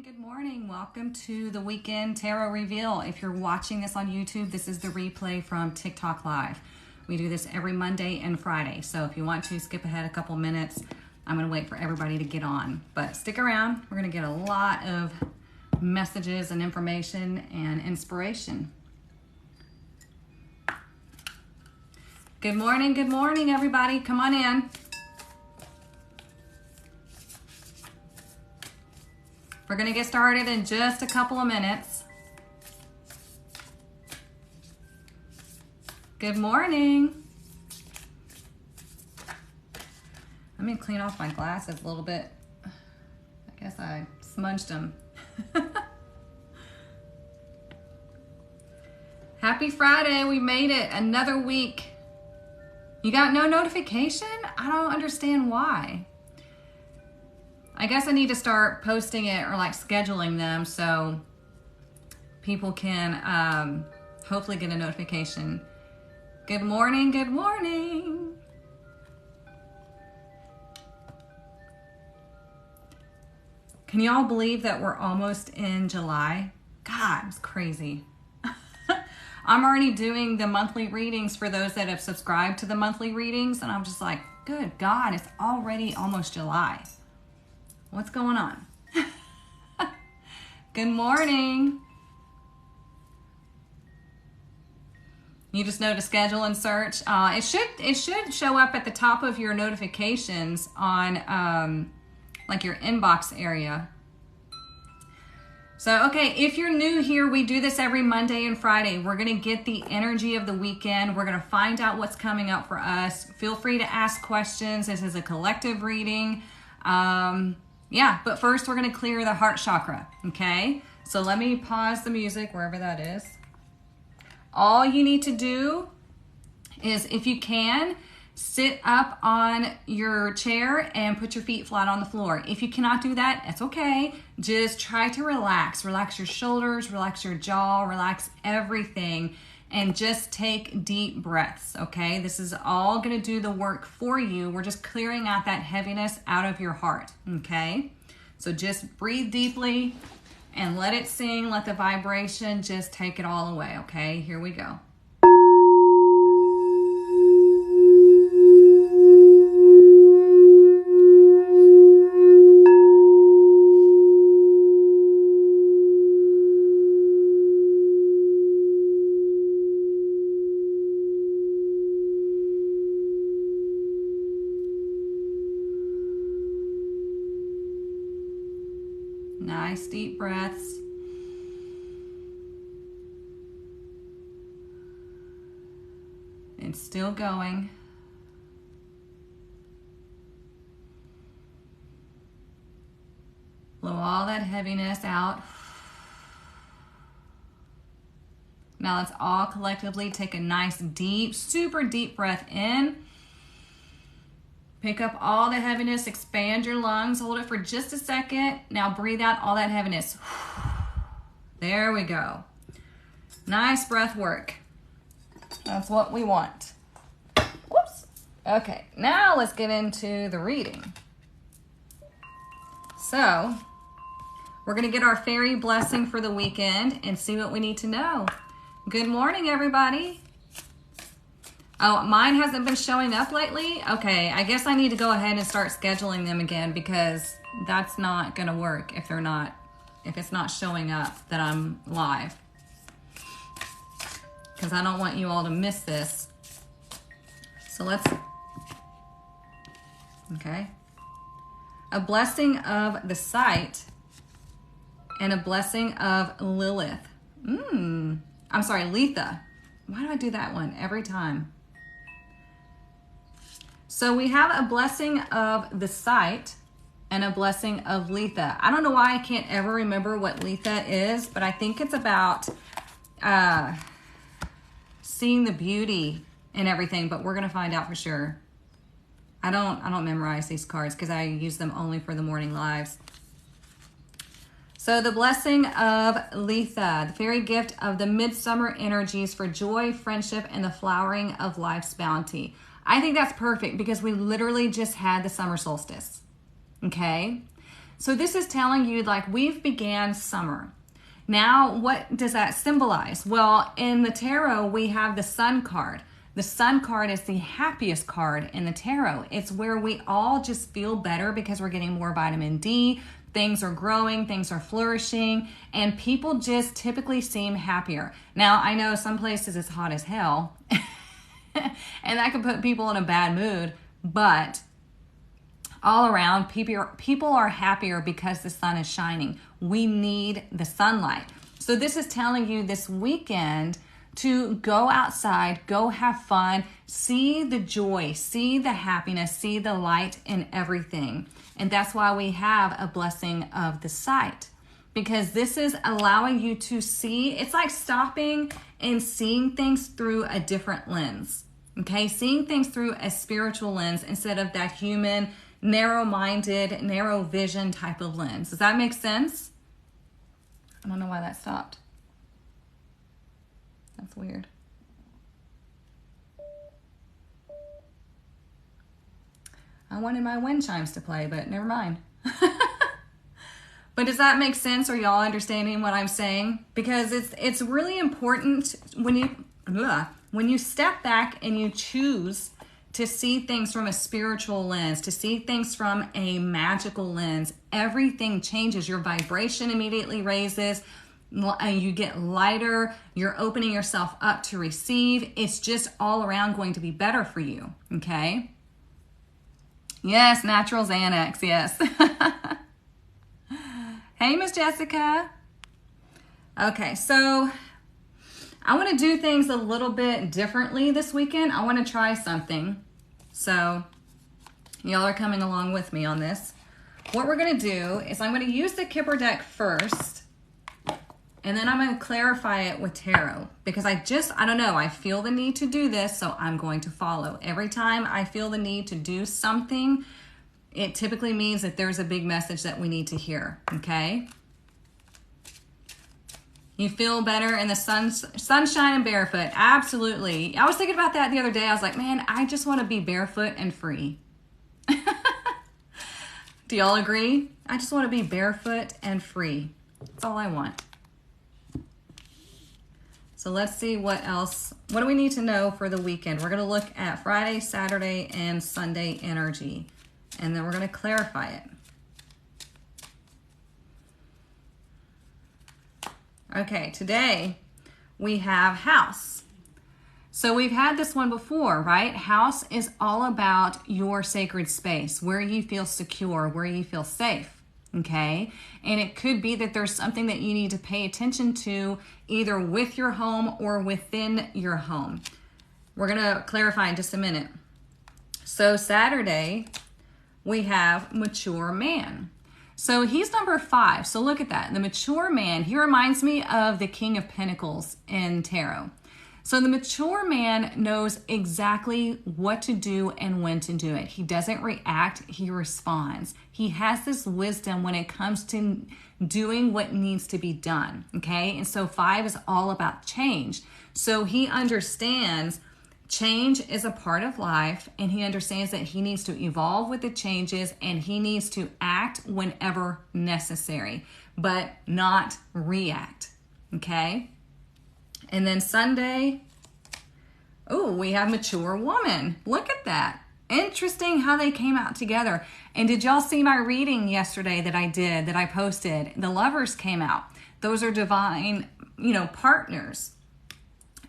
Good morning. Welcome to the Weekend Tarot Reveal. If you're watching this on YouTube, this is the replay from TikTok Live. We do this every Monday and Friday. So if you want to skip ahead a couple minutes, I'm going to wait for everybody to get on. But stick around. We're going to get a lot of messages and information and inspiration. Good morning, everybody. Come on in. We're going to get started in just a couple of minutes. Good morning. Let me clean off my glasses a little bit. I guess I smudged them. Happy Friday. We made it. Another week. You got no notification? I don't understand why. I guess I need to start posting it or like scheduling them so people can hopefully get a notification. Good morning, good morning. Can y'all believe that we're almost in July? God, it's crazy. I'm already doing the monthly readings for those that have subscribed to the monthly readings, and I'm just like, good God, it's already almost July. What's going on? Good morning. You just know to schedule and search. It should show up at the top of your notifications on like your inbox area. So, okay, if you're new here, we do this every Monday and Friday. We're going to get the energy of the weekend. We're going to find out what's coming up for us. Feel free to ask questions. This is a collective reading. Yeah, but first we're going to clear the heart chakra, okay? So let me pause the music, wherever that is. All you need to do is, if you can, sit up on your chair and put your feet flat on the floor. If you cannot do that, it's okay. Just try to relax. Relax your shoulders, relax your jaw, relax everything, and just take deep breaths, okay? This is all gonna do the work for you. We're just clearing out that heaviness out of your heart, okay? So just breathe deeply and let it sing, let the vibration just take it all away, okay? Here we go. Nice deep breaths. It's still going. Blow all that heaviness out. Now let's all collectively take a nice deep, super deep breath in. Pick up all the heaviness, expand your lungs, hold it for just a second. Now breathe out all that heaviness. There we go. Nice breath work. That's what we want. Whoops. Okay, now let's get into the reading. So, we're gonna get our fairy blessing for the weekend and see what we need to know. Good morning, everybody. Oh, mine hasn't been showing up lately? Okay, I guess I need to go ahead and start scheduling them again because that's not gonna work if it's not showing up that I'm live. Because I don't want you all to miss this. So okay. A blessing of the sight and a blessing of Lilith. I'm sorry, Letha. Why do I do that one every time? So we have a blessing of the sight and a blessing of Letha. I don't know why I can't ever remember what Letha is, but I think it's about seeing the beauty and everything, but we're gonna find out for sure. I don't memorize these cards because I use them only for the morning lives. So the blessing of Letha, the fairy gift of the midsummer energies for joy, friendship, and the flowering of life's bounty. I think that's perfect because we literally just had the summer solstice, okay? So this is telling you like we've began summer. Now, what does that symbolize? Well, in the tarot, we have the Sun card. The Sun card is the happiest card in the tarot. It's where we all just feel better because we're getting more vitamin D, things are growing, things are flourishing, and people just typically seem happier. Now, I know some places it's hot as hell, and that can put people in a bad mood, but all around, people are happier because the sun is shining. We need the sunlight. So this is telling you this weekend to go outside, go have fun, see the joy, see the happiness, see the light in everything. And that's why we have a blessing of the sight, because this is allowing you to see. It's like stopping and seeing things through a different lens. Okay, seeing things through a spiritual lens instead of that human, narrow-minded, narrow vision type of lens. Does that make sense? I don't know why that stopped. That's weird. I wanted my wind chimes to play, but never mind. But does that make sense? Are y'all understanding what I'm saying? Because it's really important when you step back and you choose to see things from a spiritual lens, to see things from a magical lens, everything changes. Your vibration immediately raises, you get lighter, you're opening yourself up to receive. It's just all around going to be better for you, okay? Yes, natural Xanax, yes. Hey, Miss Jessica. Okay, so I want to do things a little bit differently this weekend. I want to try something. So y'all are coming along with me on this. What we're going to do is I'm going to use the Kipper deck first, and then I'm going to clarify it with tarot, because I don't know, I feel the need to do this, so I'm going to follow. Every time I feel the need to do something, it typically means that there's a big message that we need to hear, okay? You feel better in the sunshine and barefoot. Absolutely. I was thinking about that the other day. I was like, man, I just want to be barefoot and free. Do y'all agree? I just want to be barefoot and free. That's all I want. So let's see what else. What do we need to know for the weekend? We're going to look at Friday, Saturday, and Sunday energy. And then we're going to clarify it. Okay, today we have house. So we've had this one before, right? House is all about your sacred space, where you feel secure, where you feel safe, okay? And it could be that there's something that you need to pay attention to either with your home or within your home. We're gonna clarify in just a minute. So Saturday, we have mature man. So he's number 5. So look at that. The mature man, he reminds me of the King of Pentacles in tarot. So the mature man knows exactly what to do and when to do it. He doesn't react, he responds. He has this wisdom when it comes to doing what needs to be done, okay? And so 5 is all about change. So he understands change is a part of life, and he understands that he needs to evolve with the changes, and he needs to act whenever necessary, but not react, okay? And then Sunday, we have mature woman. Look at that. Interesting how they came out together. And did y'all see my reading yesterday that I posted? The lovers came out. Those are divine, partners.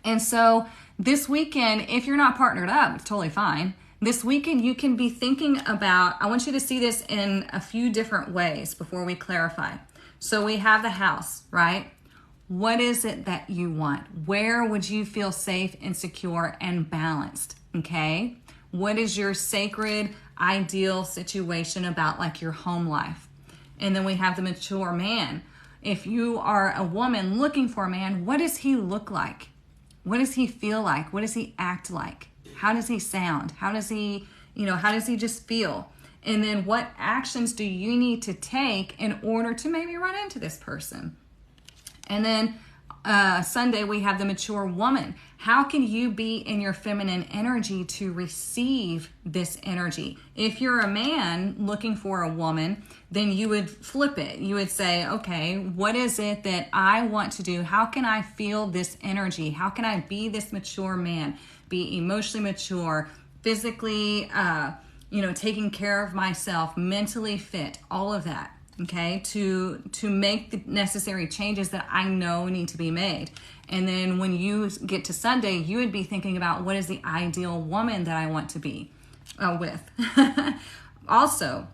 And so this weekend, if you're not partnered up, it's totally fine. This weekend, you can be thinking about, I want you to see this in a few different ways before we clarify. So we have the house, right? What is it that you want? Where would you feel safe and secure and balanced, okay? What is your sacred, ideal situation about like your home life? And then we have the mature man. If you are a woman looking for a man, what does he look like? What does he feel like? What does he act like? How does he sound? How does he just feel? And then what actions do you need to take in order to maybe run into this person? And then Sunday, we have the mature woman. How can you be in your feminine energy to receive this energy? If you're a man looking for a woman, then you would flip it. You would say, okay, what is it that I want to do? How can I feel this energy? How can I be this mature man? Be emotionally mature, physically, taking care of myself, mentally fit, all of that. Okay, to make the necessary changes that I know need to be made. And then when you get to Sunday, you would be thinking about what is the ideal woman that I want to be with. Also,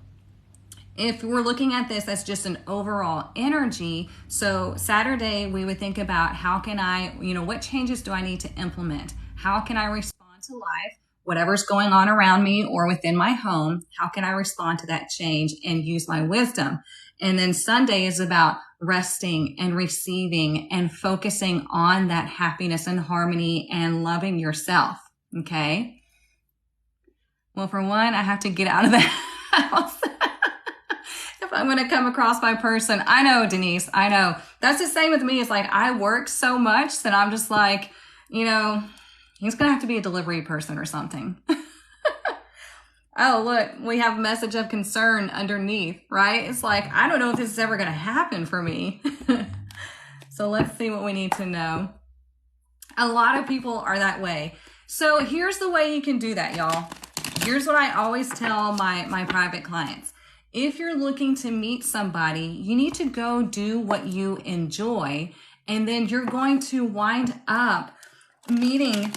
if we're looking at this as just an overall energy, so Saturday we would think about how can I, what changes do I need to implement? How can I respond to life? Whatever's going on around me or within my home, how can I respond to that change and use my wisdom? And then Sunday is about resting and receiving and focusing on that happiness and harmony and loving yourself. Okay. Well, for one, I have to get out of the house. If I'm going to come across my person, I know, Denise, I know. That's the same with me. It's like I work so much that I'm just like, he's going to have to be a delivery person or something. Oh, look, we have a message of concern underneath, right? It's like, I don't know if this is ever going to happen for me. So let's see what we need to know. A lot of people are that way. So here's the way you can do that, y'all. Here's what I always tell my private clients. If you're looking to meet somebody, you need to go do what you enjoy, and then you're going to wind up meeting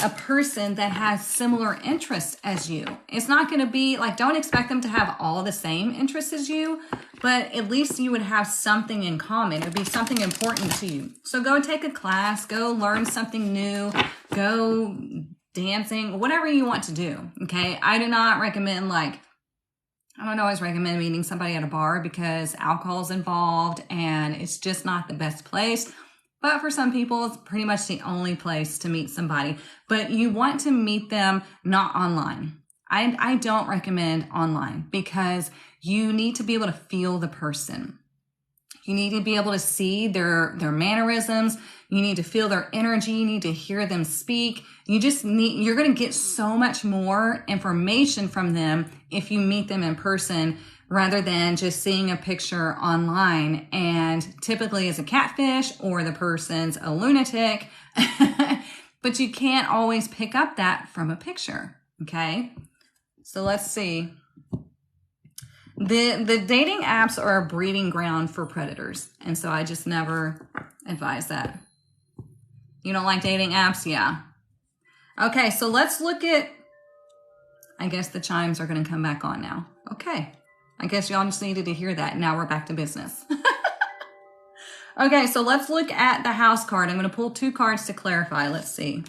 a person that has similar interests as you. It's not going to be like, don't expect them to have all the same interests as you, but at least you would have something in common. It would be something important to you. So go take a class, go learn something new, go dancing, whatever you want to do. Okay. I do not recommend I don't always recommend meeting somebody at a bar because alcohol is involved and it's just not the best place. But for some people, it's pretty much the only place to meet somebody. But you want to meet them not online. I don't recommend online because you need to be able to feel the person. You need to be able to see their mannerisms. You need to feel their energy. You need to hear them speak. You're going to get so much more information from them if you meet them in person rather than just seeing a picture online, and typically it's a catfish or the person's a lunatic, but you can't always pick up that from a picture, okay? So let's see. The dating apps are a breeding ground for predators, and so I just never advise that. You don't like dating apps? Yeah. Okay, so let's look at, I guess the chimes are going to come back on now. Okay. I guess y'all just needed to hear that. Now we're back to business. Okay, so let's look at the house card. I'm going to pull 2 cards to clarify. Let's see.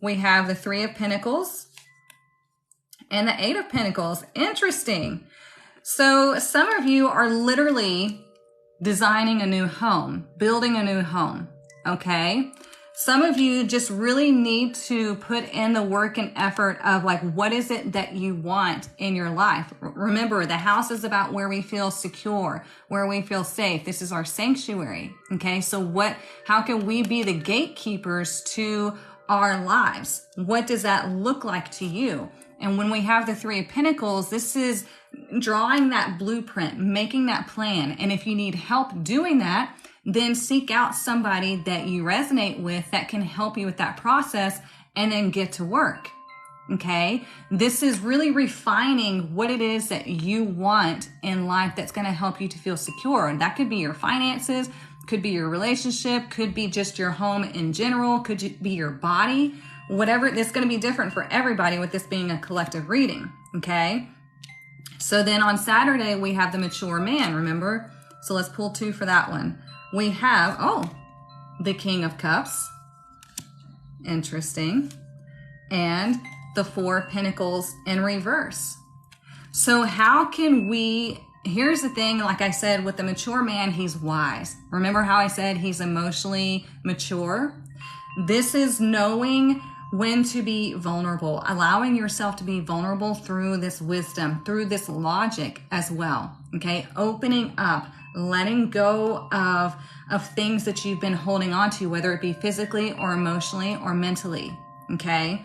We have the 3 of Pentacles and the 8 of Pentacles. Interesting. So some of you are literally designing a new home, building a new home. Okay. Some of you just really need to put in the work and effort of what is it that you want in your life? Remember, the house is about where we feel secure, where we feel safe. This is our sanctuary. Okay. So how can we be the gatekeepers to our lives? What does that look like to you? And when we have the 3 of Pentacles, this is drawing that blueprint, making that plan. And if you need help doing that, then seek out somebody that you resonate with that can help you with that process and then get to work. Okay. This is really refining what it is that you want in life that's going to help you to feel secure. And that could be your finances, could be your relationship, could be just your home in general, could be your body, whatever. It's going to be different for everybody with this being a collective reading. Okay. So then on Saturday, we have the mature man, remember? So let's pull 2 for that one. We have, the King of Cups. Interesting. And the 4 of Pentacles in reverse. So how can here's the thing, like I said, with the mature man, he's wise. Remember how I said he's emotionally mature? This is knowing when to be vulnerable, allowing yourself to be vulnerable through this wisdom, through this logic as well. Okay. Opening up, letting go of things that you've been holding on to, whether it be physically or emotionally or mentally, okay?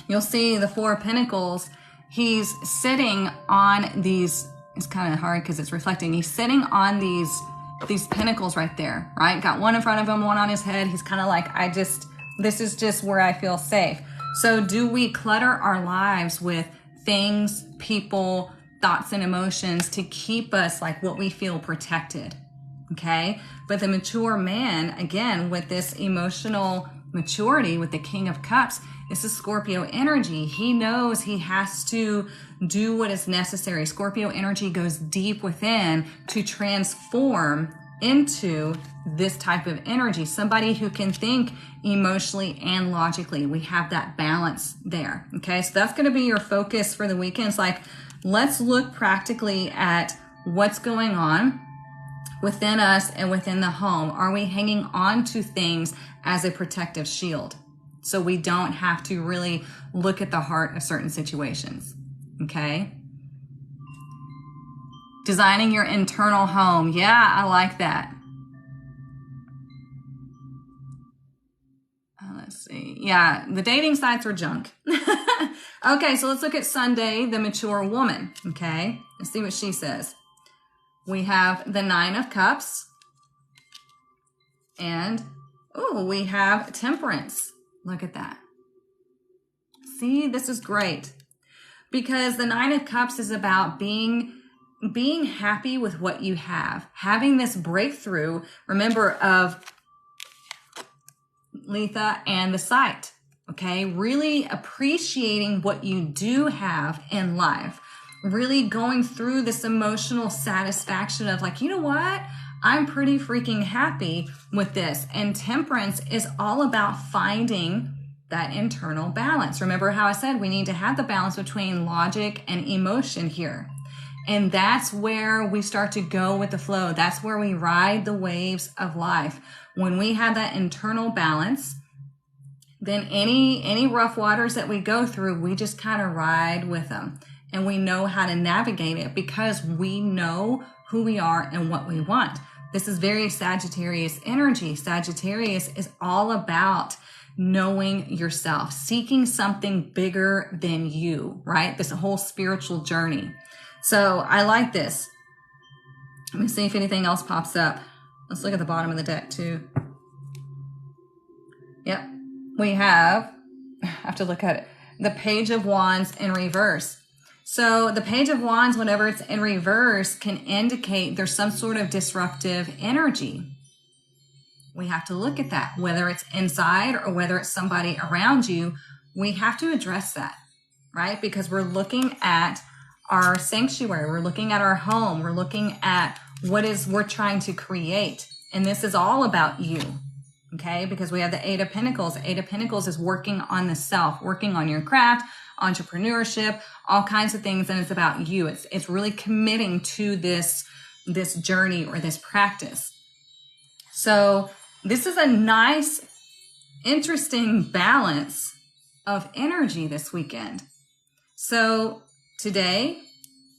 You'll see the Four of Pentacles, he's sitting on these, it's kind of hard because it's reflecting, he's sitting on these pentacles right there, right? Got one in front of him, one on his head. He's kind of like, this is just where I feel safe. So do we clutter our lives with things, people, thoughts, and emotions to keep us like what we feel protected? Okay. But the mature man, again, with this emotional maturity, with the King of Cups, it's a Scorpio energy. He knows he has to do what is necessary. Scorpio energy goes deep within to transform into this type of energy. Somebody who can think emotionally and logically. We have that balance there. Okay. So that's going to be your focus for the weekend. It's like, let's look practically at what's going on within us and within the home. Are we hanging on to things as a protective shield? So we don't have to really look at the heart of certain situations. Okay. Designing your internal home. Yeah, I like that. Let's see. Yeah, the dating sites are junk. Okay, so let's look at Sunday, the mature woman. Okay, let's see what she says. We have the Nine of Cups. And, we have Temperance. Look at that. See, this is great. Because the Nine of Cups is about being happy with what you have. Having this breakthrough, remember, of Letha and the sight. Okay, really appreciating what you do have in life. Really going through this emotional satisfaction of like, you know what? I'm pretty freaking happy with this. And Temperance is all about finding that internal balance. Remember how I said we need to have the balance between logic and emotion here. And that's where we start to go with the flow. That's where we ride the waves of life. When we have that internal balance, then any rough waters that we go through, we just kind of ride with them. And we know how to navigate it because we know who we are and what we want. This is very Sagittarius energy. Sagittarius is all about knowing yourself, seeking something bigger than you, right? This whole spiritual journey. So I like this. Let me see if anything else pops up. Let's look at the bottom of the deck too. Yep. We have, I have to look at it, the Page of Wands in reverse. So the Page of Wands, whenever it's in reverse, can indicate there's some sort of disruptive energy. We have to look at that, whether it's inside or whether it's somebody around you. We have to address that, right? Because we're looking at our sanctuary. We're looking at our home. We're looking at what we're trying to create. And this is all about you, okay? Because we have the Eight of Pentacles. Eight of Pentacles is working on the self, working on your craft, entrepreneurship, all kinds of things. And it's about you. It's really committing to this journey or this practice. So this is a nice, interesting balance of energy this weekend. So today,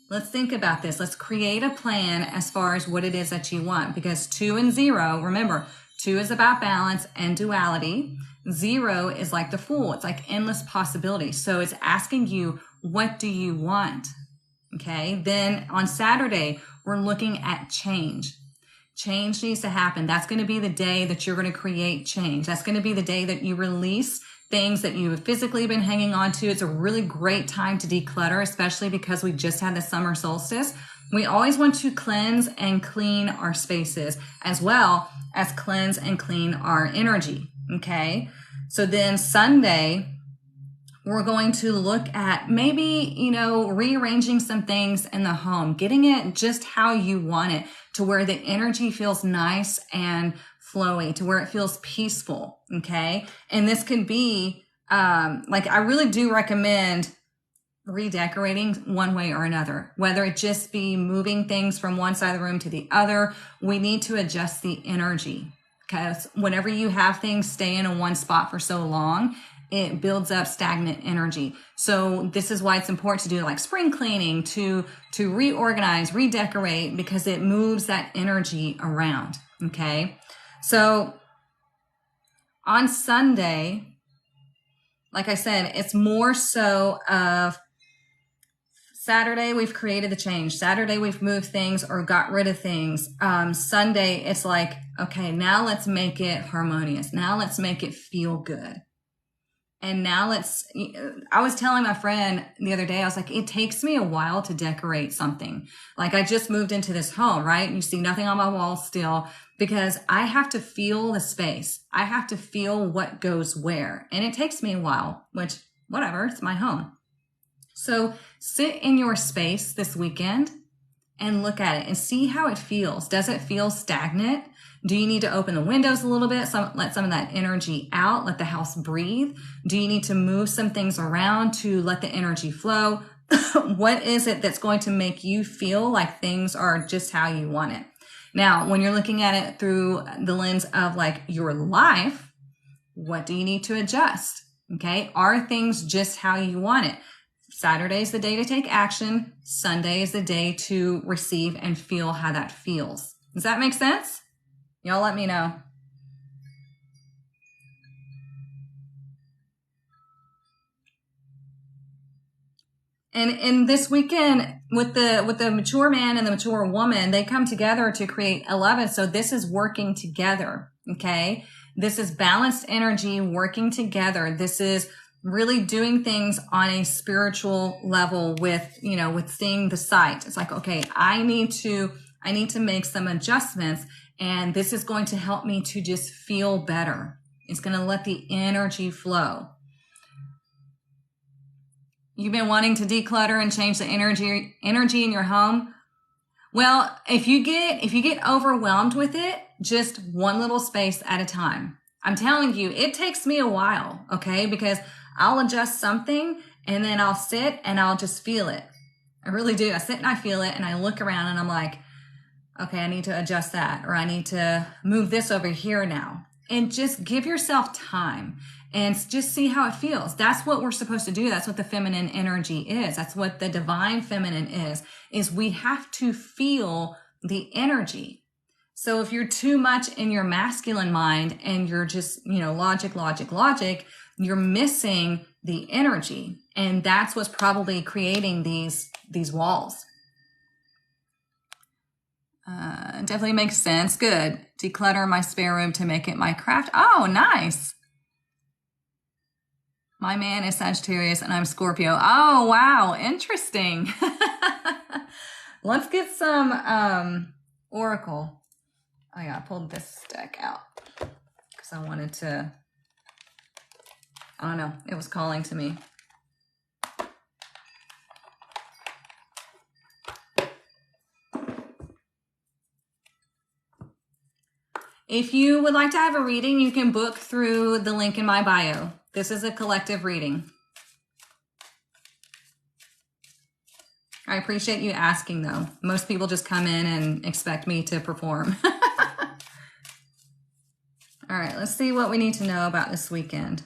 let's think about this. Let's create a plan as far as what it is that you want, because 2 and 0, remember, 2 is about balance and duality. 0 is like the Fool. It's like endless possibilities. So it's asking you, what do you want? Okay. Then on Saturday, we're looking at change. Change needs to happen. That's going to be the day that you're going to create change. That's going to be the day that you release things that you have physically been hanging on to. It's a really great time to declutter, especially because we just had the summer solstice. We always want to cleanse and clean our spaces as well as cleanse and clean our energy. Okay. So then Sunday, we're going to look at maybe, rearranging some things in the home, getting it just how you want it, to where the energy feels nice and flowy, to where it feels peaceful. Okay. And this could be, I really do recommend redecorating one way or another, whether it just be moving things from one side of the room to the other. We need to adjust the energy, because whenever you have things staying in one spot for so long, it builds up stagnant energy. So this is why it's important to do like spring cleaning, to reorganize, redecorate, because it moves that energy around. Okay. So on Sunday, like I said, it's more so of Saturday, we've created the change. Saturday, we've moved things or got rid of things. Sunday, it's like, okay, now let's make it harmonious. Now let's make it feel good. And now I was telling my friend the other day, I was like, it takes me a while to decorate something. Like I just moved into this home, right? You see nothing on my walls still, because I have to feel the space. I have to feel what goes where. And it takes me a while, which whatever, it's my home. So sit in your space this weekend and look at it and see how it feels. Does it feel stagnant? Do you need to open the windows a little bit? Let some of that energy out, let the house breathe. Do you need to move some things around to let the energy flow? What is it that's going to make you feel like things are just how you want it? Now, when you're looking at it through the lens of like your life, what do you need to adjust? Okay. Are things just how you want it? Saturday is the day to take action. Sunday is the day to receive and feel how that feels. Does that make sense? Y'all let me know. And this weekend with the mature man and the mature woman, they come together to create 11. So this is working together. Okay. This is balanced energy working together. This is really doing things on a spiritual level with seeing the sight. It's like, okay, I need to make some adjustments, and this is going to help me to just feel better. It's going to let the energy flow. You've been wanting to declutter and change the energy in your home. Well, if you get overwhelmed with it, just one little space at a time. I'm telling you, it takes me a while, okay? Because I'll adjust something and then I'll sit and I'll just feel it. I really do. I sit and I feel it and I look around and I'm like, okay, I need to adjust that, or I need to move this over here now. And just give yourself time and just see how it feels. That's what we're supposed to do. That's what the feminine energy is. That's what the divine feminine is we have to feel the energy. So if you're too much in your masculine mind and you're just, logic, you're missing the energy. And that's what's probably creating these walls. Definitely makes sense. Good. Declutter my spare room to make it my craft. Oh, nice. My man is Sagittarius and I'm Scorpio. Oh, wow. Interesting. Let's get some Oracle. Oh yeah, I pulled this deck out because I wanted to, I don't know, it was calling to me. If you would like to have a reading, you can book through the link in my bio. This is a collective reading. I appreciate you asking, though. Most people just come in and expect me to perform. All right, let's see what we need to know about this weekend.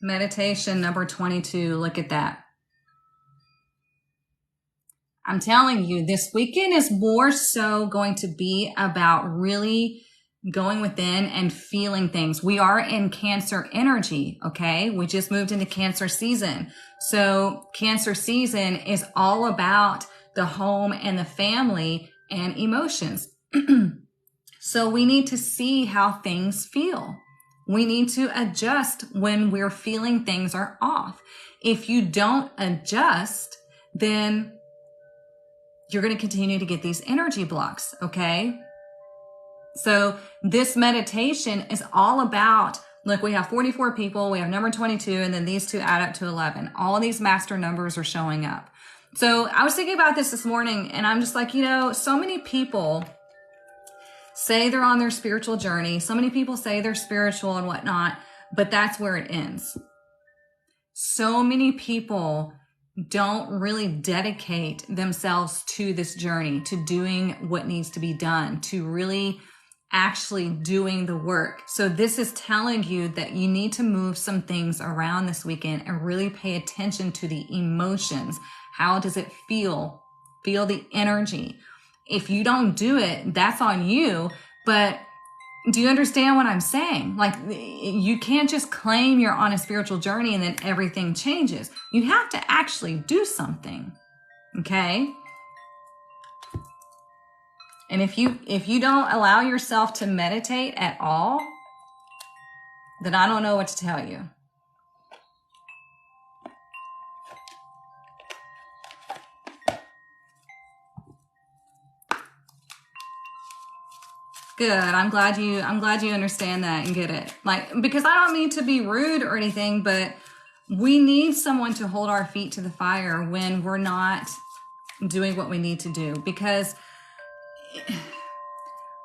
Meditation number 22. Look at that. I'm telling you, this weekend is more so going to be about really going within and feeling things. We are in Cancer energy, okay? We just moved into Cancer season. So Cancer season is all about the home and the family and emotions. So we need to see how things feel. We need to adjust when we're feeling things are off. If you don't adjust, then you're going to continue to get these energy blocks, okay? So this meditation is all about, look, we have 44 people, we have number 22, and then these two add up to 11. All of these master numbers are showing up. So I was thinking about this morning, and I'm just like, so many people say they're on their spiritual journey. So many people say they're spiritual and whatnot, but that's where it ends. so many people don't really dedicate themselves to this journey, to doing what needs to be done, to really actually doing the work. So this is telling you that you need to move some things around this weekend and really pay attention to the emotions. How does it feel? Feel the energy. If you don't do it, that's on you. But do you understand what I'm saying? Like, you can't just claim you're on a spiritual journey and then everything changes. You have to actually do something. Okay? And if you don't allow yourself to meditate at all, then I don't know what to tell you. Good. I'm glad you understand that and get it. Like, because I don't mean to be rude or anything, but we need someone to hold our feet to the fire when we're not doing what we need to do. Because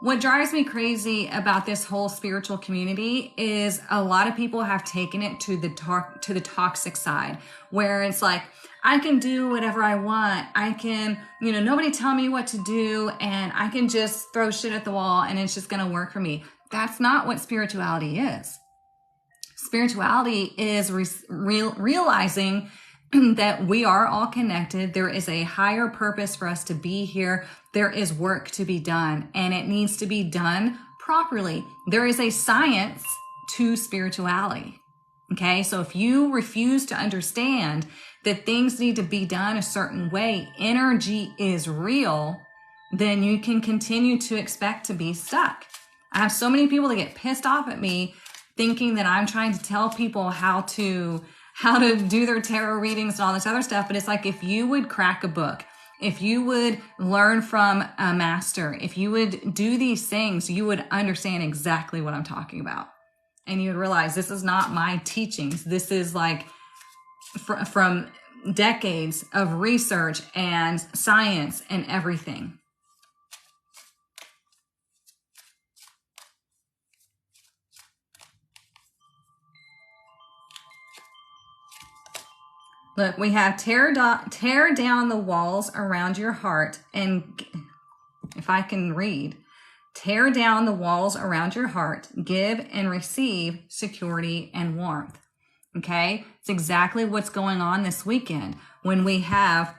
what drives me crazy about this whole spiritual community is a lot of people have taken it to the toxic side, where it's like, I can do whatever I want. I can, nobody tell me what to do, and I can just throw shit at the wall and it's just going to work for me. That's not what spirituality is. Spirituality is realizing that we are all connected. There is a higher purpose for us to be here. There is work to be done, and it needs to be done properly. There is a science to spirituality. Okay, so if you refuse to understand that things need to be done a certain way, energy is real, then you can continue to expect to be stuck. I have so many people that get pissed off at me thinking that I'm trying to tell people how to do their tarot readings and all this other stuff. But it's like, if you would crack a book, if you would learn from a master, if you would do these things, you would understand exactly what I'm talking about. And you would realize this is not my teachings. This is like from decades of research and science and everything. Look, we have tear down the walls around your heart. And if I can read, tear down the walls around your heart, give and receive security and warmth. Okay? It's exactly what's going on this weekend when we have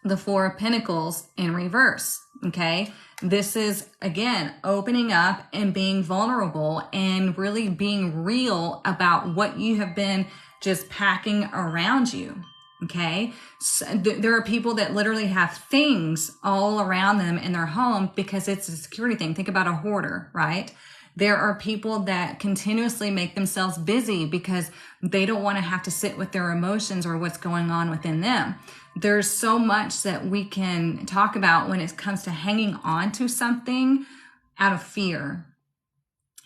the Four of Pentacles in reverse. Okay? This is, again, opening up and being vulnerable and really being real about what you have been just packing around you. Okay. So there are people that literally have things all around them in their home because it's a security thing. Think about a hoarder, right? There are people that continuously make themselves busy because they don't want to have to sit with their emotions or what's going on within them. There's so much that we can talk about when it comes to hanging on to something out of fear.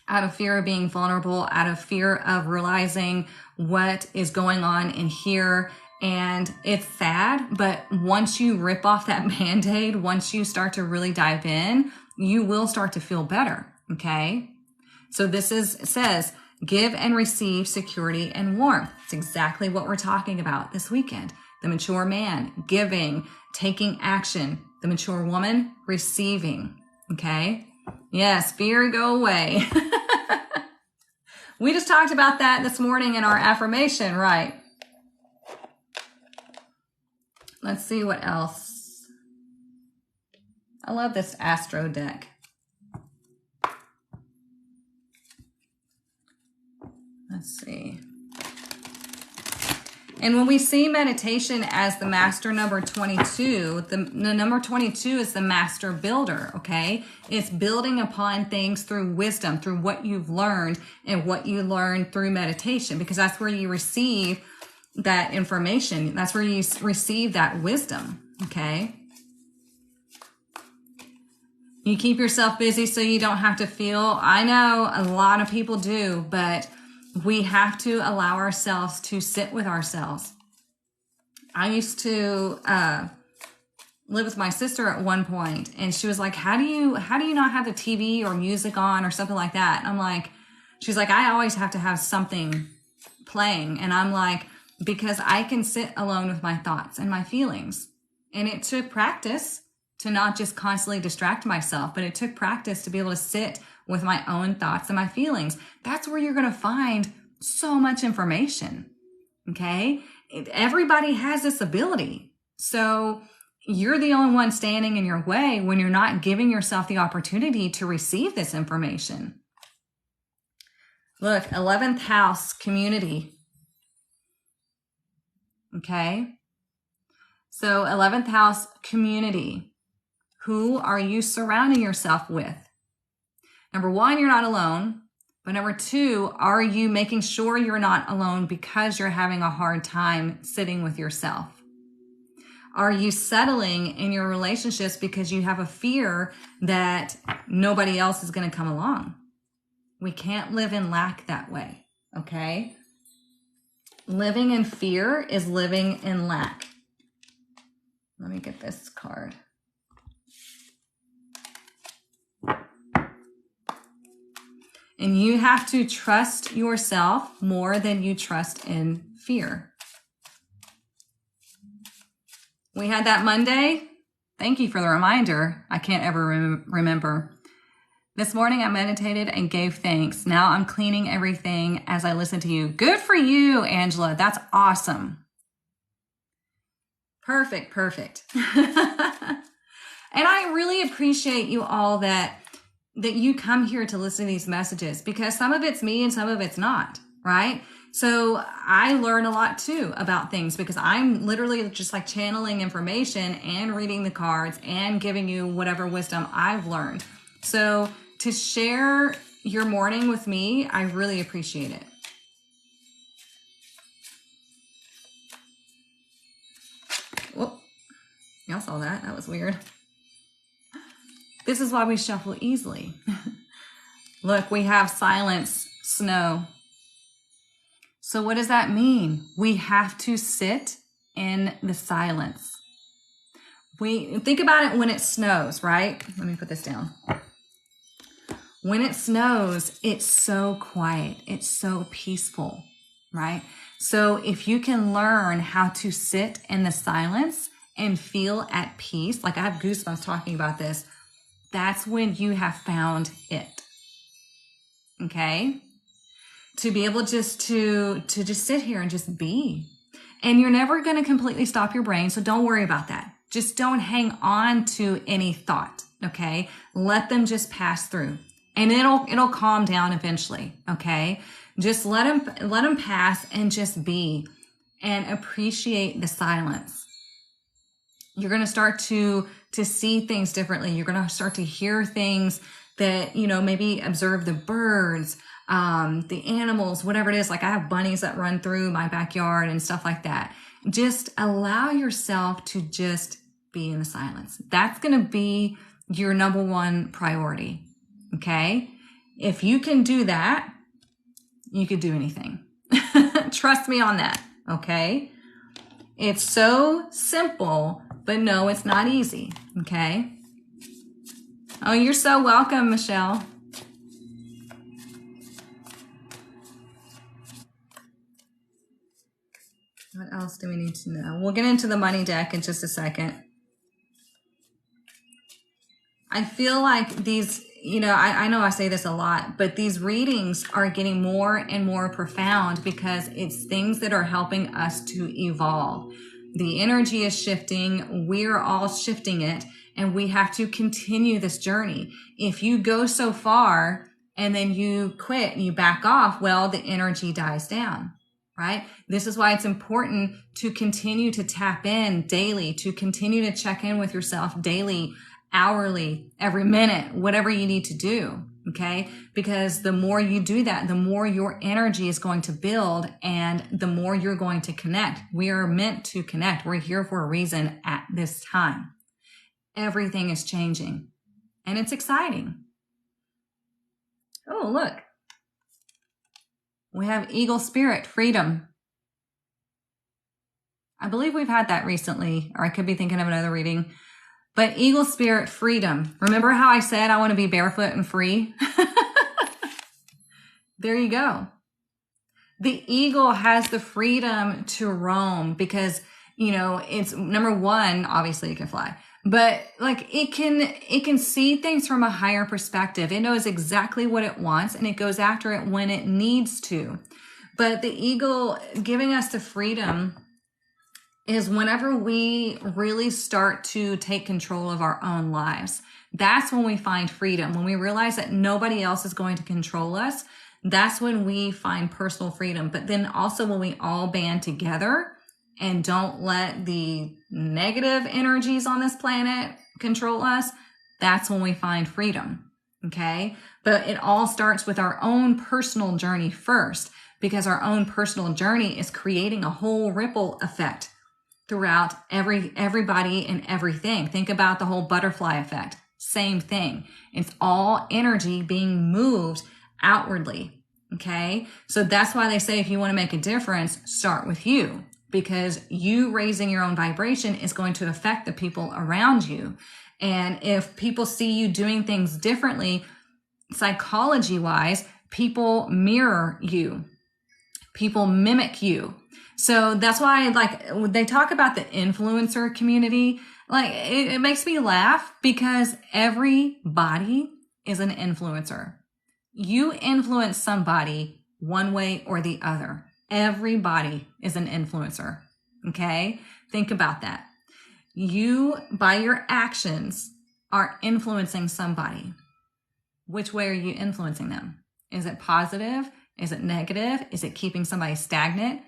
Out of fear of being vulnerable, out of fear of realizing what is going on in here. And it's sad, but once you rip off that Band-Aid, once you start to really dive in, you will start to feel better, okay? So says, give and receive security and warmth. It's exactly what we're talking about this weekend. The mature man, giving, taking action. The mature woman, receiving, okay? Yes, fear, go away. We just talked about that this morning in our affirmation, right? Let's see what else. I love this Astro deck. Let's see. And when we see meditation as the master number 22, the number 22 is the master builder, okay? It's building upon things through wisdom, through what you've learned and what you learned through meditation, because that's where you receive that information. That's where you receive that wisdom, okay? You keep yourself busy so you don't have to feel. I know a lot of people do, but we have to allow ourselves to sit with ourselves. I used to live with my sister at one point, and she was like, how do you not have the TV or music on or something like that? And I'm like, she's like, I always have to have something playing. And I'm like, because I can sit alone with my thoughts and my feelings. And it took practice to not just constantly distract myself, but it took practice to be able to sit with my own thoughts and my feelings. That's where you're going to find so much information. Okay? Everybody has this ability. So you're the only one standing in your way when you're not giving yourself the opportunity to receive this information. Look, 11th house, community. Okay? So 11th house, community. Who are you surrounding yourself with? Number one, you're not alone. But number two, are you making sure you're not alone because you're having a hard time sitting with yourself? Are you settling in your relationships because you have a fear that nobody else is going to come along? We can't live in lack that way, okay? Living in fear is living in lack. Let me get this card. And you have to trust yourself more than you trust in fear. We had that Monday. Thank you for the reminder. I can't ever remember. This morning I meditated and gave thanks. Now I'm cleaning everything as I listen to you. Good for you, Angela. That's awesome. Perfect. And I really appreciate you all that you come here to listen to these messages, because some of it's me and some of it's not, right? So I learn a lot too about things because I'm literally just like channeling information and reading the cards and giving you whatever wisdom I've learned. So to share your morning with me, I really appreciate it. Whoop. Y'all saw that? That was weird. This is why we shuffle easily. Look, we have silence, snow. So what does that mean? We have to sit in the silence. We think about it when it snows, right? Let me put this down. When it snows, it's so quiet. It's so peaceful, right? So if you can learn how to sit in the silence and feel at peace, like I have goosebumps talking about this, that's when you have found it. Okay? To be able just to just sit here and just be. And you're never going to completely stop your brain, so don't worry about that. Just don't hang on to any thought, okay? Let them just pass through. And it'll calm down eventually, okay? Just let them pass and just be and appreciate the silence. You're going to start to see things differently. You're going to start to hear things that, maybe observe the birds, the animals, whatever it is. Like I have bunnies that run through my backyard and stuff like that. Just allow yourself to just be in the silence. That's going to be your number one priority. Okay? If you can do that, you could do anything. Trust me on that. Okay? It's so simple, but no, it's not easy. Okay? Oh, you're so welcome, Michelle. What else do we need to know? We'll get into the money deck in just a second. I feel like these, I know I say this a lot, but these readings are getting more and more profound because it's things that are helping us to evolve. The energy is shifting. We're all shifting it, and we have to continue this journey. If you go so far and then you quit and you back off, well, the energy dies down, right? This is why it's important to continue to tap in daily, to continue to check in with yourself daily, hourly, every minute, whatever you need to do. Okay. Because the more you do that, the more your energy is going to build and the more you're going to connect. We are meant to connect. We're here for a reason at this time. Everything is changing and it's exciting. Oh, look. We have Eagle Spirit, freedom. I believe we've had that recently, or I could be thinking of another reading. But Eagle Spirit, freedom. Remember how I said I want to be barefoot and free? There you go. The eagle has the freedom to roam because, you know, it's number one, obviously it can fly, but like it can see things from a higher perspective. It knows exactly what it wants and it goes after it when it needs to. But the eagle giving us the freedom is whenever we really start to take control of our own lives. That's when we find freedom. When we realize that nobody else is going to control us, that's when we find personal freedom. But then also when we all band together and don't let the negative energies on this planet control us, that's when we find freedom. Okay? But it all starts with our own personal journey first, because our own personal journey is creating a whole ripple effect throughout everybody and everything. Think about the whole butterfly effect. Same thing. It's all energy being moved outwardly. Okay? So that's why they say if you want to make a difference, start with you, because you raising your own vibration is going to affect the people around you. And if people see you doing things differently, psychology wise, people mirror you. People mimic you. So that's why, like, when they talk about the influencer community, like, it makes me laugh because everybody is an influencer. You influence somebody one way or the other. Everybody is an influencer. Okay? Think about that. You, by your actions, are influencing somebody. Which way are you influencing them? Is it positive? Is it negative? Is it keeping somebody stagnant?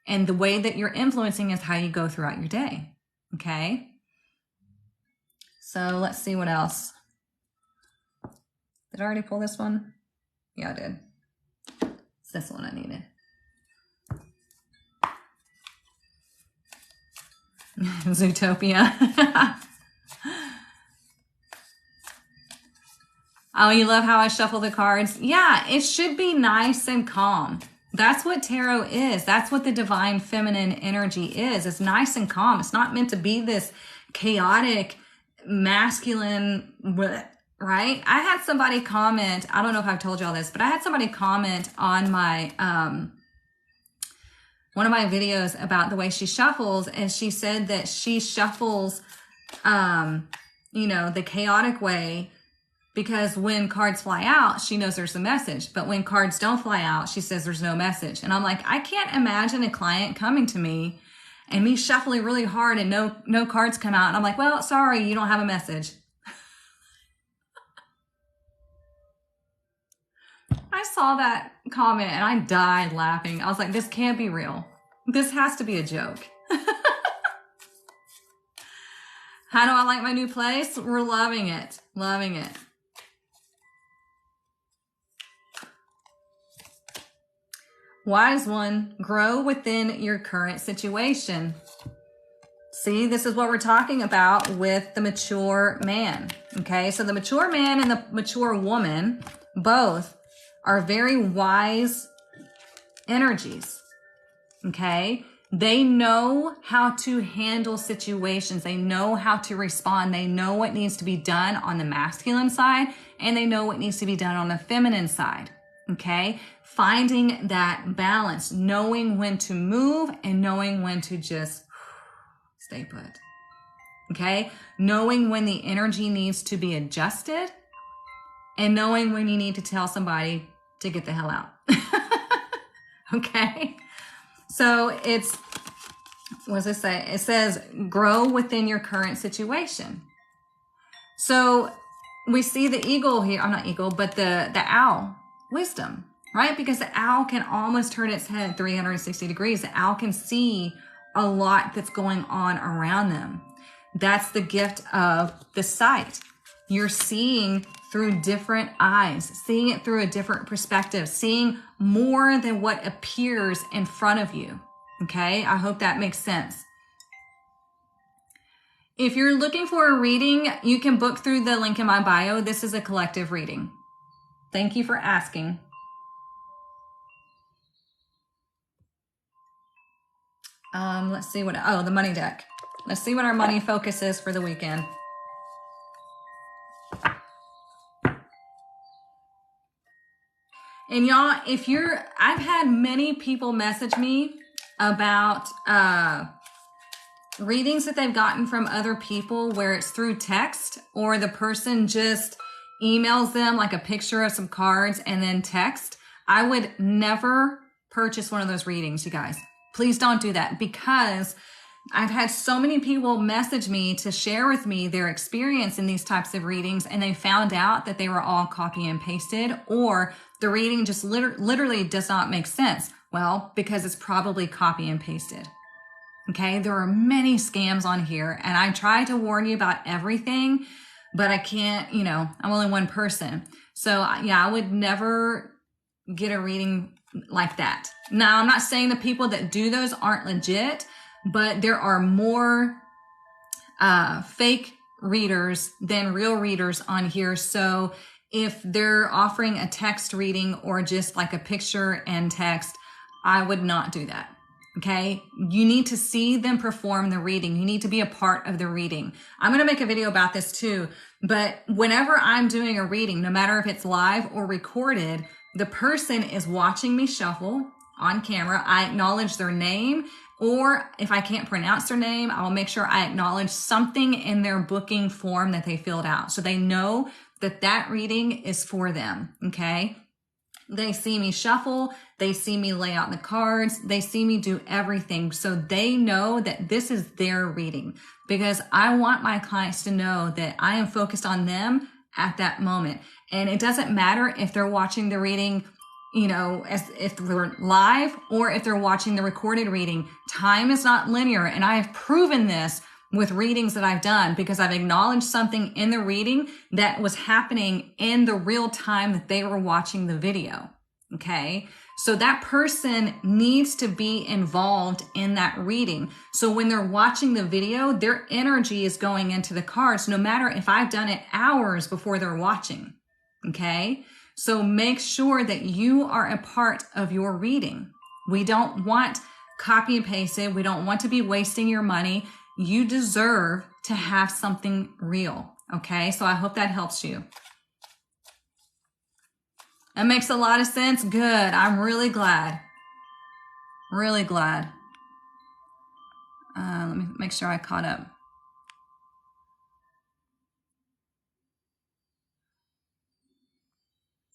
And the way that you're influencing is how you go throughout your day. Okay? So let's see what else. Did I already pull this one? Yeah, I did. It's this one I needed. Zootopia. Oh, you love how I shuffle the cards? Yeah, it should be nice and calm. That's what tarot is. That's what the divine feminine energy is. It's nice and calm. It's not meant to be this chaotic, masculine, right? I had somebody comment, I don't know if I've told you all this, but I had somebody comment on my, one of my videos about the way she shuffles, and she said that she shuffles, you know, the chaotic way, because when cards fly out, she knows there's a message. But when cards don't fly out, she says there's no message. And I'm like, I can't imagine a client coming to me and me shuffling really hard and no cards come out. And I'm like, well, sorry, you don't have a message. I saw that comment and I died laughing. I was like, this can't be real. This has to be a joke. How do I like my new place? We're loving it. Loving it. Wise one, grow within your current situation. See, this is what we're talking about with the mature man. Okay, so the mature man and the mature woman both are very wise energies. Okay, they know how to handle situations. They know how to respond. They know what needs to be done on the masculine side, and they know what needs to be done on the feminine side. Okay, finding that balance, knowing when to move and knowing when to just stay put. Okay, knowing when the energy needs to be adjusted and knowing when you need to tell somebody to get the hell out. Okay, so it's, what does it say? It says, grow within your current situation. So we see the eagle here, I'm not eagle, but the owl, wisdom, right? Because the owl can almost turn its head 360 degrees. The owl can see a lot that's going on around them. That's the gift of the sight. You're seeing through different eyes, seeing it through a different perspective, seeing more than what appears in front of you. Okay, I hope that makes sense. If you're looking for a reading, you can book through the link in my bio. This is a collective reading. Thank you for asking. Let's see what, oh, the money deck. Let's see what our money focus is for the weekend. And y'all, I've had many people message me about readings that they've gotten from other people where it's through text, or the person just emails them like a picture of some cards and then text. I would never purchase one of those readings, you guys. Please don't do that, because I've had so many people message me to share with me their experience in these types of readings, and they found out that they were all copy and pasted, or the reading just literally does not make sense. Well, because it's probably copy and pasted. Okay, there are many scams on here, and I try to warn you about everything, but I can't, I'm only one person. So yeah, I would never get a reading like that. Now, I'm not saying the people that do those aren't legit, but there are more fake readers than real readers on here. So if they're offering a text reading or just like a picture and text, I would not do that. Okay. You need to see them perform the reading. You need to be a part of the reading. I'm going to make a video about this too, but whenever I'm doing a reading, no matter if it's live or recorded, the person is watching me shuffle on camera. I acknowledge their name, or if I can't pronounce their name, I will make sure I acknowledge something in their booking form that they filled out, so they know that that reading is for them. Okay. They see me shuffle, they see me lay out the cards, they see me do everything. So they know that this is their reading, because I want my clients to know that I am focused on them at that moment. And it doesn't matter if they're watching the reading, as if they're live or if they're watching the recorded reading. Time is not linear. And I have proven this with readings that I've done, because I've acknowledged something in the reading that was happening in the real time that they were watching the video. Okay. So that person needs to be involved in that reading. So when they're watching the video, their energy is going into the cards, no matter if I've done it hours before they're watching. Okay. So make sure that you are a part of your reading. We don't want copy and pasted. We don't want to be wasting your money. You deserve to have something real. Okay. So I hope that helps you. That makes a lot of sense. Good. I'm really glad. Really glad. Let me make sure I caught up.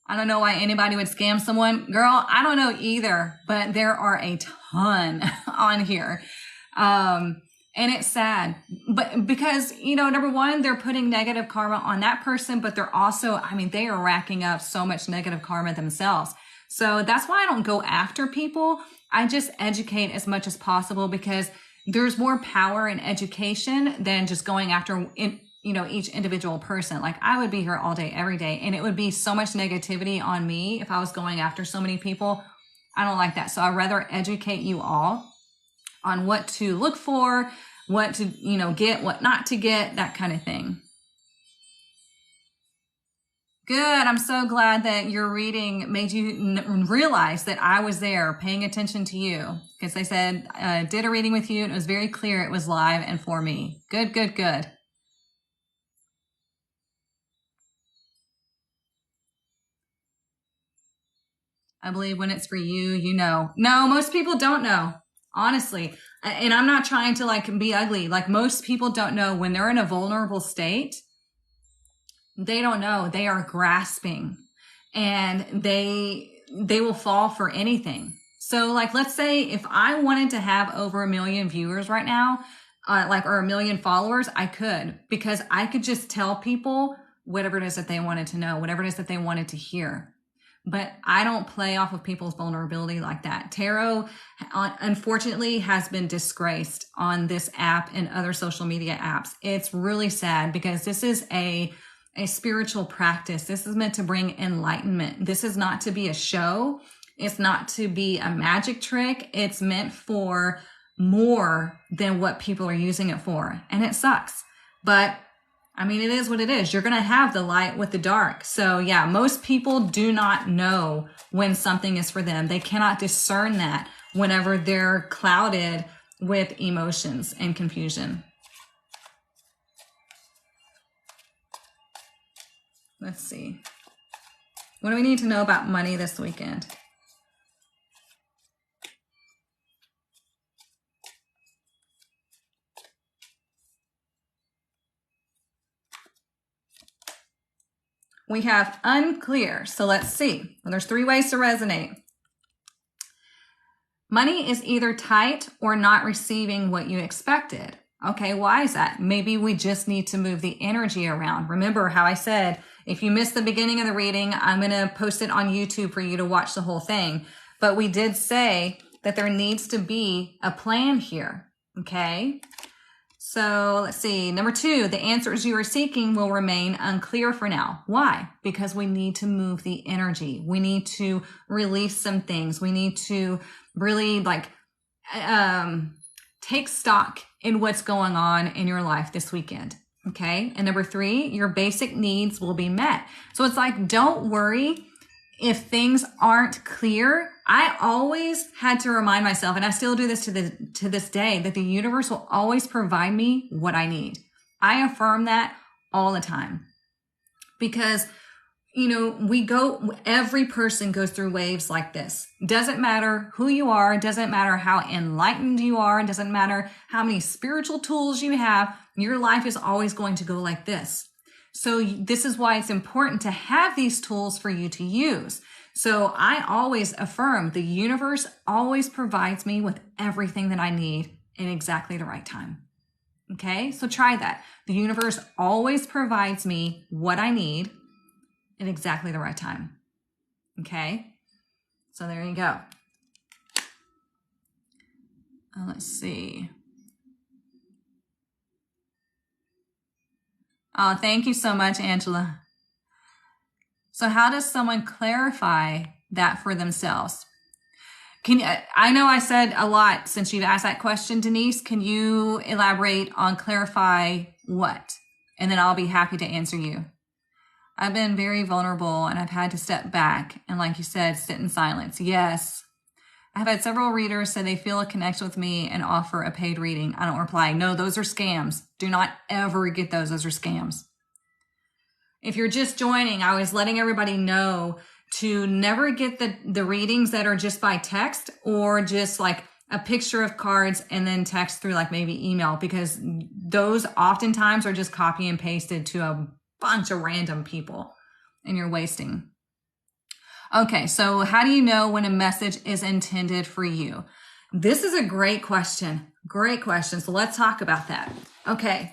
I don't know why anybody would scam someone. Girl, I don't know either, but there are a ton on here. And it's sad, but because, number one, they're putting negative karma on that person, but they're also, they are racking up so much negative karma themselves. So that's why I don't go after people. I just educate as much as possible, because there's more power in education than just going after, each individual person. Like, I would be here all day, every day, and it would be so much negativity on me if I was going after so many people. I don't like that. So I'd rather educate you all on what to look for, what to, get, what not to get, that kind of thing. Good. I'm so glad that your reading made you realize that I was there paying attention to you, because they said, did a reading with you, and it was very clear it was live and for me. Good, good, good. I believe when it's for you, No, most people don't know. Honestly, and I'm not trying to be ugly. Most people don't know when they're in a vulnerable state. They don't know. They are grasping, and they will fall for anything. So let's say if I wanted to have over 1 million viewers right now, or 1 million followers, I could, because I could just tell people whatever it is that they wanted to know, whatever it is that they wanted to hear. But I don't play off of people's vulnerability like that. Tarot, unfortunately, has been disgraced on this app and other social media apps. It's really sad, because this is a spiritual practice. This is meant to bring enlightenment. This is not to be a show. It's not to be a magic trick. It's meant for more than what people are using it for. And it sucks. But it is what it is. You're going to have the light with the dark. So yeah, most people do not know when something is for them. They cannot discern that whenever they're clouded with emotions and confusion. Let's see. What do we need to know about money this weekend? We have unclear. So let's see. Well, there's 3 ways to resonate. Money is either tight or not receiving what you expected. Okay, why is that? Maybe we just need to move the energy around. Remember how I said, if you missed the beginning of the reading, I'm going to post it on YouTube for you to watch the whole thing. But we did say that there needs to be a plan here. Okay. So let's see. Number 2, the answers you are seeking will remain unclear for now. Why? Because we need to move the energy. We need to release some things. We need to really take stock in what's going on in your life this weekend. Okay. And number 3, your basic needs will be met. So it's like, don't worry if things aren't clear. I always had to remind myself, and I still do this to this day, that the universe will always provide me what I need. I affirm that all the time because, every person goes through waves like this. Doesn't matter who you are. Doesn't matter how enlightened you are. Doesn't matter how many spiritual tools you have. Your life is always going to go like this. So this is why it's important to have these tools for you to use. So I always affirm the universe always provides me with everything that I need in exactly the right time. Okay, so try that. The universe always provides me what I need in exactly the right time. Okay, so there you go. Let's see. Oh, thank you so much, Angela. So how does someone clarify that for themselves? I know I said a lot since you've asked that question, Denise. Can you elaborate on clarify what? And then I'll be happy to answer you. I've been very vulnerable and I've had to step back and, like you said, sit in silence. Yes. I've had several readers say they feel a connection with me and offer a paid reading. I don't reply. No, those are scams. Do not ever get those. Those are scams. If you're just joining, I was letting everybody know to never get the readings that are just by text or just like a picture of cards and then text through like maybe email, because those oftentimes are just copy and pasted to a bunch of random people and you're wasting. Okay, so how do you know when a message is intended for you? This is a great question. Great question. So let's talk about that. Okay.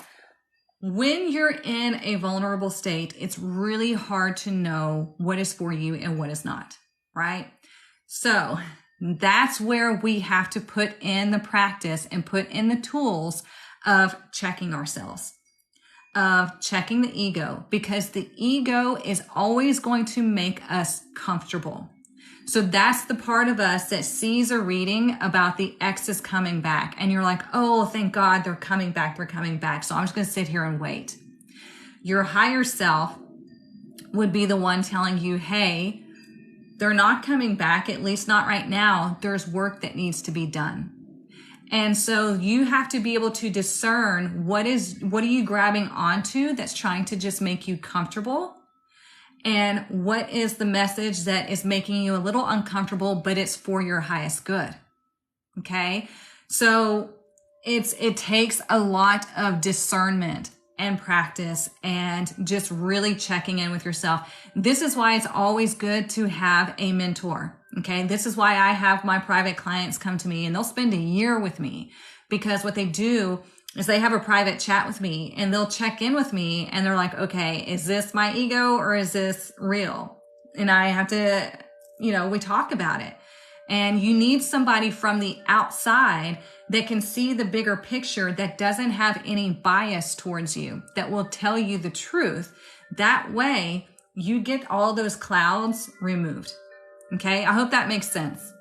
When you're in a vulnerable state, it's really hard to know what is for you and what is not, right? So that's where we have to put in the practice and put in the tools of checking ourselves, of checking the ego, because the ego is always going to make us comfortable. So that's the part of us that sees a reading about the exes coming back. And you're like, oh, thank God they're coming back. They're coming back. So I'm just going to sit here and wait. Your higher self would be the one telling you, hey, they're not coming back, at least not right now. There's work that needs to be done. And so you have to be able to discern what are you grabbing onto that's trying to just make you comfortable, and what is the message that is making you a little uncomfortable, but it's for your highest good. Okay. So it takes a lot of discernment and practice and just really checking in with yourself. This is why it's always good to have a mentor. Okay. This is why I have my private clients come to me and they'll spend a year with me, because what they do is they have a private chat with me and they'll check in with me and they're like, okay, is this my ego or is this real? And I have to, we talk about it. And you need somebody from the outside that can see the bigger picture, that doesn't have any bias towards you, that will tell you the truth. That way you get all those clouds removed. Okay. I hope that makes sense.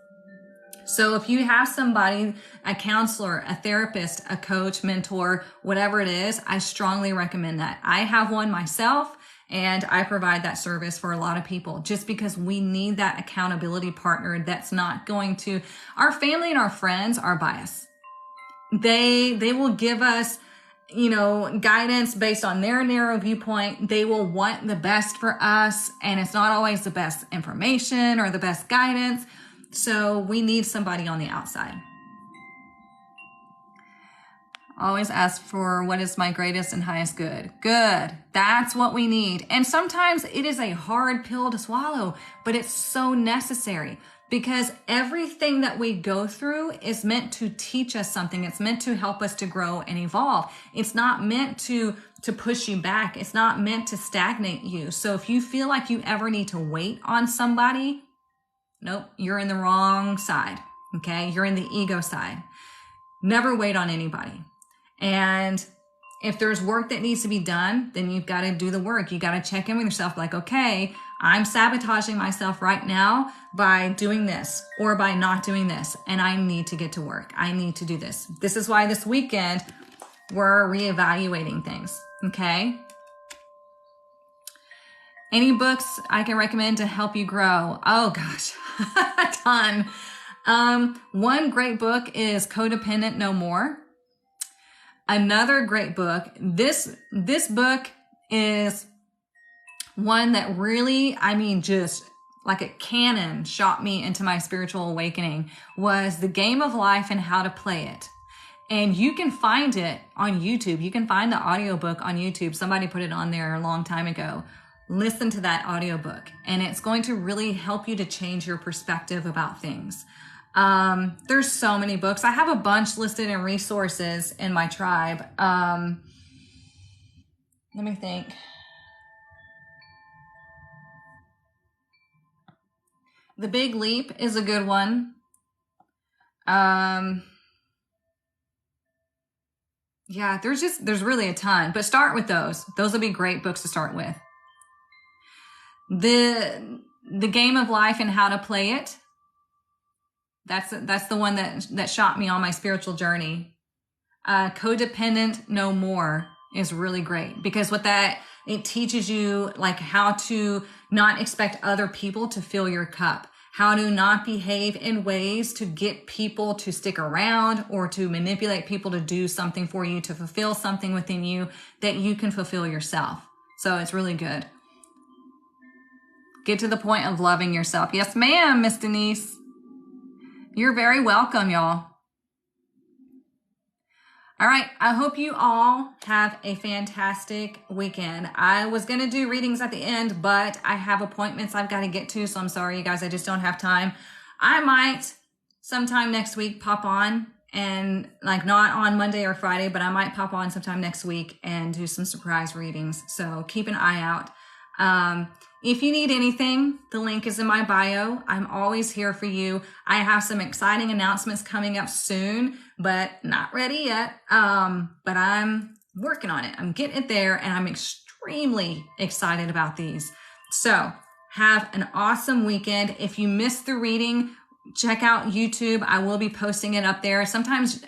So if you have somebody, a counselor, a therapist, a coach, mentor, whatever it is, I strongly recommend that. I have one myself and I provide that service for a lot of people, just because we need that accountability partner that's not going to, our family and our friends are biased. They will give us, guidance based on their narrow viewpoint. They will want the best for us, and it's not always the best information or the best guidance. So we need somebody on the outside. Always ask for what is my greatest and highest good. Good. That's what we need. And sometimes it is a hard pill to swallow, but it's so necessary, because everything that we go through is meant to teach us something. It's meant to help us to grow and evolve. It's not meant to push you back. It's not meant to stagnate you. So if you feel like you ever need to wait on somebody, nope, you're in the wrong side. Okay. You're in the ego side. Never wait on anybody. And if there's work that needs to be done, then you've got to do the work. You got to check in with yourself like, okay, I'm sabotaging myself right now by doing this or by not doing this. And I need to get to work. I need to do this. This is why this weekend we're reevaluating things. Okay. Any books I can recommend to help you grow? Oh gosh, a ton. One great book is Codependent No More. Another great book. This book is one that really, just like a cannon shot me into my spiritual awakening, was The Game of Life and How to Play It. And you can find it on YouTube. You can find the audiobook on YouTube. Somebody put it on there a long time ago. Listen to that audiobook, and it's going to really help you to change your perspective about things. There's so many books. I have a bunch listed in resources in my tribe. Let me think. The Big Leap is a good one. Yeah, there's really a ton, but start with those. Those will be great books to start with. The Game of Life and How to Play It. That's the one that shot me on my spiritual journey. Codependent No More is really great, because it teaches you like how to not expect other people to fill your cup, how to not behave in ways to get people to stick around or to manipulate people to do something for you, to fulfill something within you that you can fulfill yourself. So it's really good. Get to the point of loving yourself. Yes, ma'am, Miss Denise. You're very welcome, y'all. All right. I hope you all have a fantastic weekend. I was going to do readings at the end, but I have appointments I've got to get to. So I'm sorry, you guys, I just don't have time. I might sometime next week pop on, and like not on Monday or Friday, but I might pop on sometime next week and do some surprise readings. So keep an eye out. If you need anything, the link is in my bio. I'm always here for you. I have some exciting announcements coming up soon, but not ready yet. But I'm working on it. I'm getting it there, and I'm extremely excited about these. So have an awesome weekend. If you missed the reading, check out YouTube. I will be posting it up there. Sometimes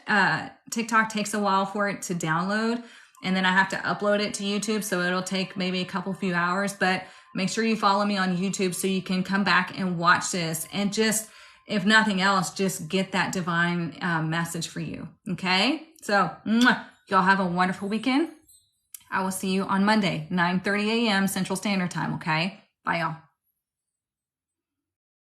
TikTok takes a while for it to download, and then I have to upload it to YouTube. So it'll take maybe a few hours, but make sure you follow me on YouTube so you can come back and watch this, and just, if nothing else, just get that divine message for you. Okay? So y'all have a wonderful weekend. I will see you on Monday, 9:30 a.m. Central Standard Time. Okay? Bye, y'all.